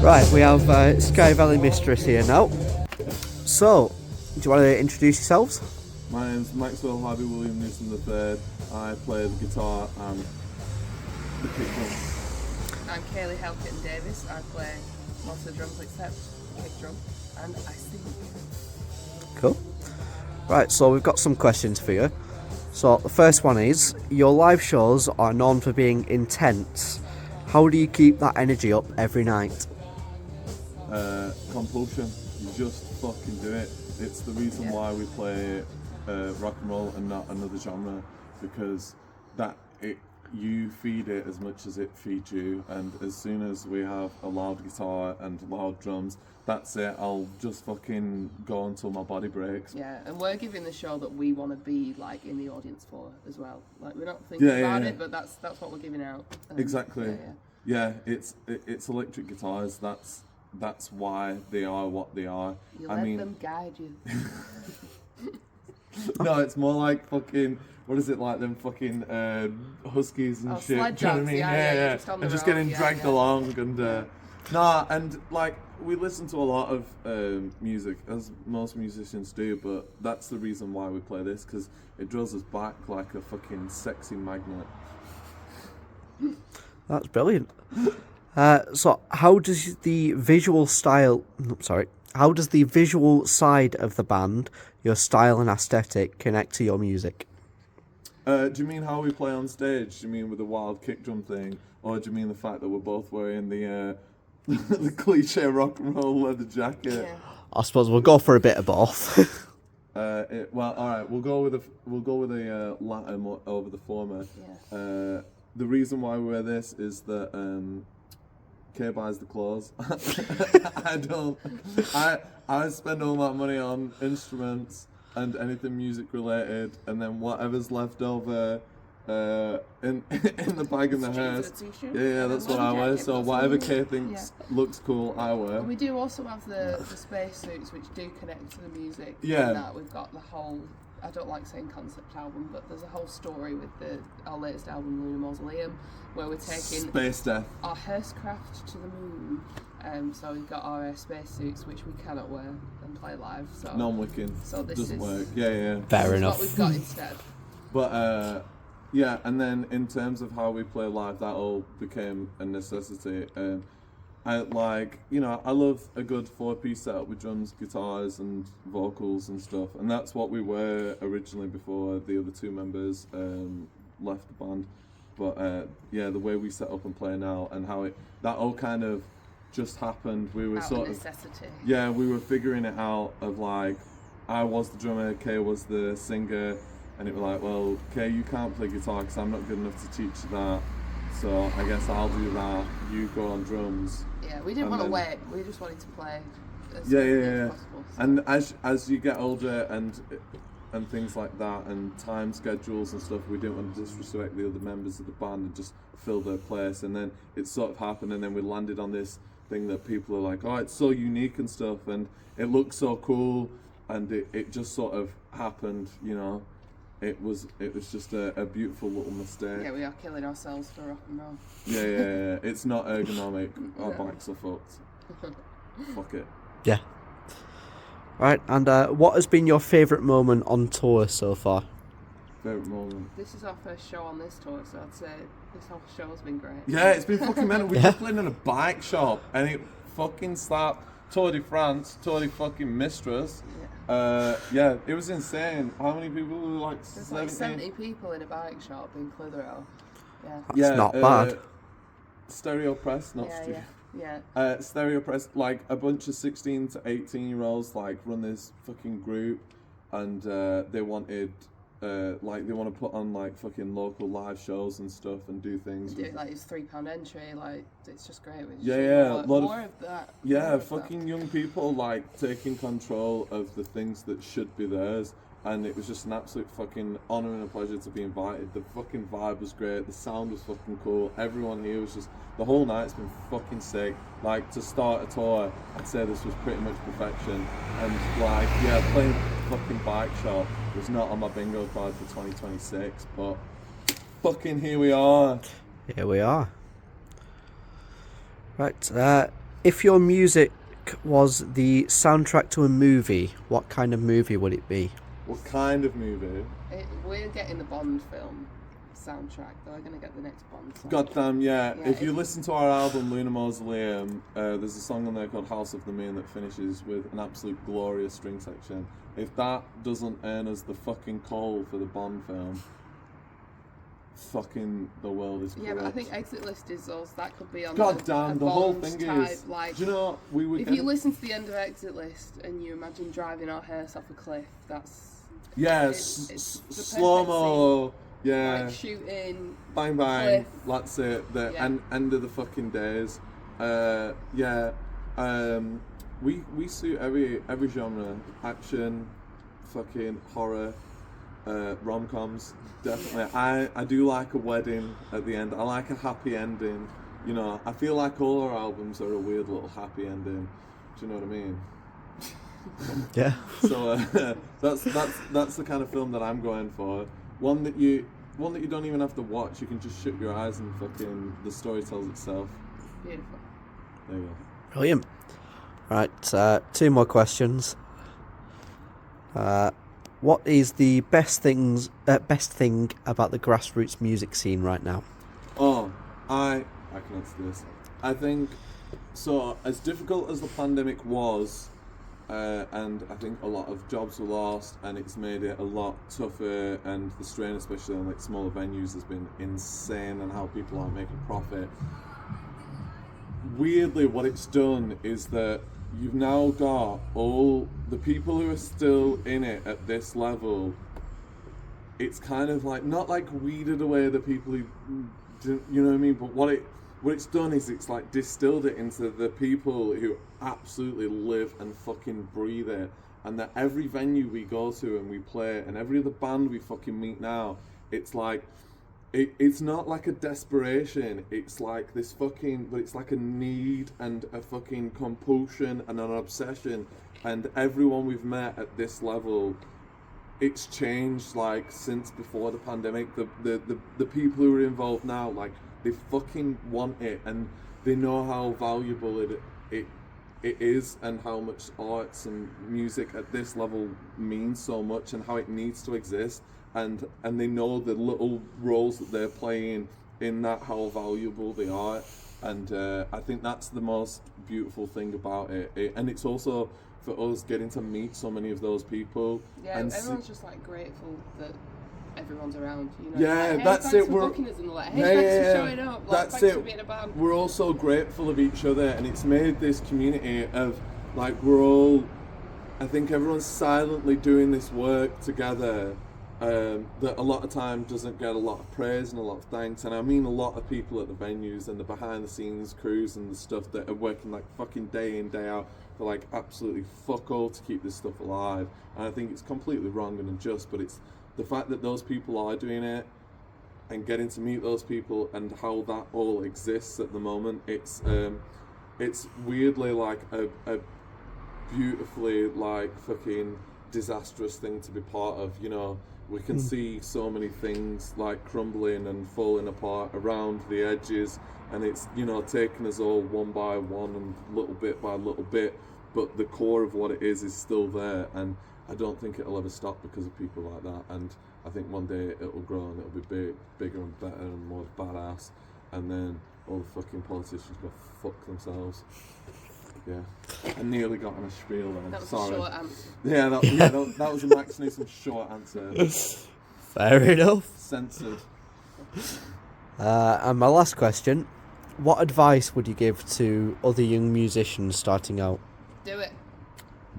Right, we have Sky Valley Mistress here now. So, do you want to introduce yourselves? My name's Maxwell Harvey William Newton III. I play the guitar and the kick drum. I'm Kayley and Davis. I play most of the drums except kick drum, and I sing. Cool. Right, so we've got some questions for you. So the first one is, your live shows are known for being intense. How do you keep that energy up every night? Compulsion. You just fucking do it. It's the reason why we play rock and roll and not another genre, because you feed it as much as it feeds you, and as soon as we have a loud guitar and loud drums, that's it. I'll just fucking go until my body breaks. Yeah, and we're giving the show that we want to be like in the audience for as well. Like, we're not thinking about it, but that's what we're giving out. Exactly. Yeah, it's electric guitars. That's why they are what they are. You let them guide you. No, it's more like fucking, what is it, like them fucking huskies and shit. Sled Do you know what I mean? yeah. And just getting dragged along and and like we listen to a lot of music, as most musicians do, but that's the reason why we play this, because it draws us back like a fucking sexy magnet. That's brilliant. So how does the visual side of the band, your style and aesthetic, connect to your music? Do you mean how we play on stage? Do you mean with the wild kick drum thing? Or do you mean the fact that we're both wearing the the cliche rock and roll leather jacket? Yeah. I suppose we'll go for a bit of both. Well, all right. We'll go with the latter over the former. Yeah. The reason why we wear this is that Kay buys the clothes. I don't. I spend all my money on instruments and anything music related, and then whatever's left over in the bag in the hearse. Yeah, that's what I wear. So whatever Kay thinks looks cool, I wear. And we do also have the space suits, which do connect to the music. Yeah. And that we've got the whole, I don't like saying concept album, but there's a whole story with our latest album, Lunar Mausoleum, where we're taking Space Death, our hearse-craft to the moon. So we've got our spacesuits, which we cannot wear and play live. So non-wicking. So this doesn't is work. Yeah. Fair enough. What we've got instead. But yeah, and then in terms of how we play live, that all became a necessity. I love a good 4-piece setup with drums, guitars, and vocals and stuff, and that's what we were originally before the other two members left the band. But the way we set up and play now, and how that all kind of just happened. We were sort of necessity. Yeah, we were figuring it out. Of like, I was the drummer, Kay was the singer, and it was like, well, Kay, you can't play guitar because I'm not good enough to teach you that. So I guess I'll do that. You go on drums. Yeah, we didn't want to wait. We just wanted to play as possible. So. And as you get older and things like that, and time schedules and stuff, we didn't want to disrespect the other members of the band and just fill their place. And then it sort of happened, and then we landed on this thing that people are like, oh, it's so unique and stuff, and it looks so cool, and it just sort of happened, you know. It was just a beautiful little mistake. Yeah, we are killing ourselves for rock and roll. Yeah. It's not ergonomic. Our bikes are fucked. Fuck it. Yeah. Right, and what has been your favourite moment on tour so far? Favourite moment? This is our first show on this tour, so I'd say this whole show has been great. Yeah, it's been fucking mental. We just played in a bike shop, and it fucking slapped. Tour de France, Tour de fucking Mistress. Yeah, it was insane. How many people were like? There's like 70 people in a bike shop in Clitheroe. Yeah. That's not bad. Stereo Press, not stupid. Yeah. Stereo Press, like a bunch of 16 to 18-year-olds, like run this fucking group, and they wanted. They want to put on like fucking local live shows and stuff and do things. Do it like it's £3 entry, like it's just great. More of that. Yeah, fucking young people like taking control of the things that should be theirs, and it was just an absolute fucking honour and a pleasure to be invited. The fucking vibe was great, the sound was fucking cool. Everyone here was just, the whole night's been fucking sick. Like, to start a tour, I'd say this was pretty much perfection. And like, yeah, playing fucking bike shop was not on my bingo card for 2026, but fucking here we are. Here we are. Right, If your music was the soundtrack to a movie, what kind of movie would it be? What kind of movie? We're getting the Bond film soundtrack. They're going to get the next Bond song. Goddamn, yeah. If you listen to our album Lunar Mausoleum, there's a song on there called House of the Moon that finishes with an absolute glorious string section. If that doesn't earn us the fucking call for the Bond film, fucking the world is corrupt. Yeah, but I think Exit List is also, that could be on Goddamn, the whole thing type, is. like, do you know, if you listen to the end of Exit List and you imagine driving our hearse off a cliff, that's... Yeah, it's the slow-mo, yeah. Like shooting, bang bang, cliff. That's it. The end of the fucking days. We suit every genre. Action, fucking horror, rom-coms, definitely. I do like a wedding at the end. I like a happy ending. You know, I feel like all our albums are a weird little happy ending. Do you know what I mean? Yeah. So that's the kind of film that I'm going for. One that you don't even have to watch. You can just shut your eyes and fucking the story tells itself. Beautiful. There you go. Brilliant. Right, 2 more questions. What is the best thing about the grassroots music scene right now? Oh, I can answer this. I think so. As difficult as the pandemic was, and I think a lot of jobs were lost, and it's made it a lot tougher. And the strain, especially on like smaller venues, has been insane, and how people aren't making profit. Weirdly, what it's done is that you've now got all the people who are still in it at this level. It's kind of like not like weeded away the people who didn't, you know what I mean? But what it's done is it's like distilled it into the people who absolutely live and fucking breathe it. And that every venue we go to and we play, and every other band we fucking meet now, it's like it's not like a desperation, it's like this fucking, but it's like a need and a fucking compulsion and an obsession. And everyone we've met at this level, it's changed like since before the pandemic. The people who are involved now, like they fucking want it, and they know how valuable it is, and how much arts and music at this level means so much, and how it needs to exist. And they know the little roles that they're playing in that, how valuable they are. And I think that's the most beautiful thing about it. And it's also for us getting to meet so many of those people. Yeah, and everyone's just like grateful that everyone's around, you know. Yeah, like, hey, that's thanks it. For booking us, and like, hey, thanks for showing up. Like, that's thanks it. For being a band. We're all so grateful of each other, and it's made this community of like we're all. I think everyone's silently doing this work together. That a lot of time doesn't get a lot of praise and a lot of thanks, and I mean a lot of people at the venues and the behind the scenes crews and the stuff that are working like fucking day in day out for like absolutely fuck all to keep this stuff alive. And I think it's completely wrong and unjust, but it's the fact that those people are doing it and getting to meet those people and how that all exists at the moment. It's weirdly like a beautifully like fucking disastrous thing to be part of, you know. We can see so many things like crumbling and falling apart around the edges, and it's, you know, taking us all one by one and little bit by little bit, but the core of what it is still there, and I don't think it'll ever stop because of people like that. And I think one day it'll grow and it'll be bigger and better and more badass, and then all the fucking politicians go fuck themselves. Yeah, I nearly got on a spiel then. That was Sorry. a short answer. Yeah, that was a Max Newsom short answer. Fair enough. Censored. And my last question, what advice would you give to other young musicians starting out? Do it.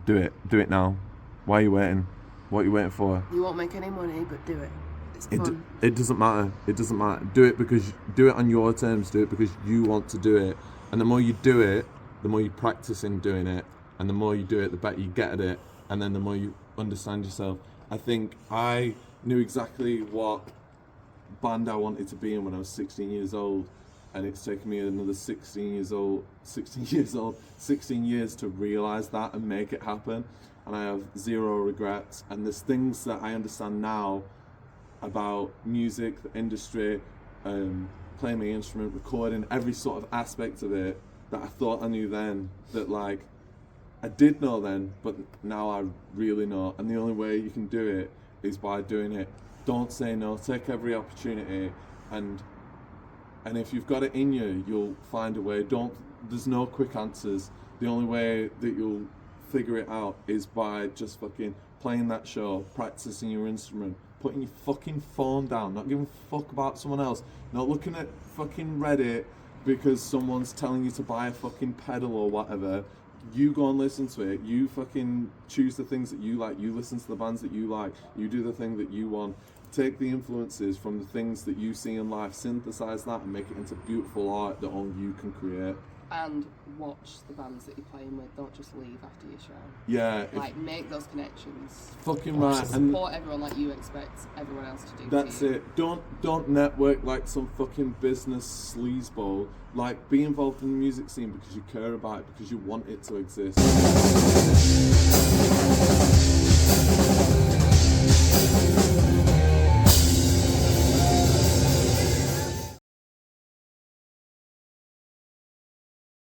Do it now. Why are you waiting? What are you waiting for? You won't make any money, but do it. It's fun. It doesn't matter. It doesn't matter. Do it on your terms. Do it because you want to do it. And the more you do it, the more you practice in doing it, and the more you do it, the better you get at it, and then the more you understand yourself. I think I knew exactly what band I wanted to be in when I was 16 years old, and it's taken me another 16 years to realise that and make it happen, and I have zero regrets. And there's things that I understand now about music, the industry, playing my instrument, recording, every sort of aspect of it, that I thought I knew then, that like I did know then, but now I really know. And the only way you can do it is by doing it. Don't say no. Take every opportunity, and if you've got it in you, you'll find a way. There's no quick answers. The only way that you'll figure it out is by just fucking playing that show, practicing your instrument, putting your fucking phone down, not giving a fuck about someone else, not looking at fucking Reddit because someone's telling you to buy a fucking pedal or whatever. You go and listen to it. You fucking choose the things that you like. You listen to the bands that you like. You do the thing that you want. Take the influences from the things that you see in life, synthesize that and make it into beautiful art that only you can create. And watch the bands that you're playing with. Don't just leave after your show. Yeah. Like, make those connections. Fucking right. And support everyone like you expect everyone else to do. That's it. Don't network like some fucking business sleazeball. Like, be involved in the music scene because you care about it, because you want it to exist.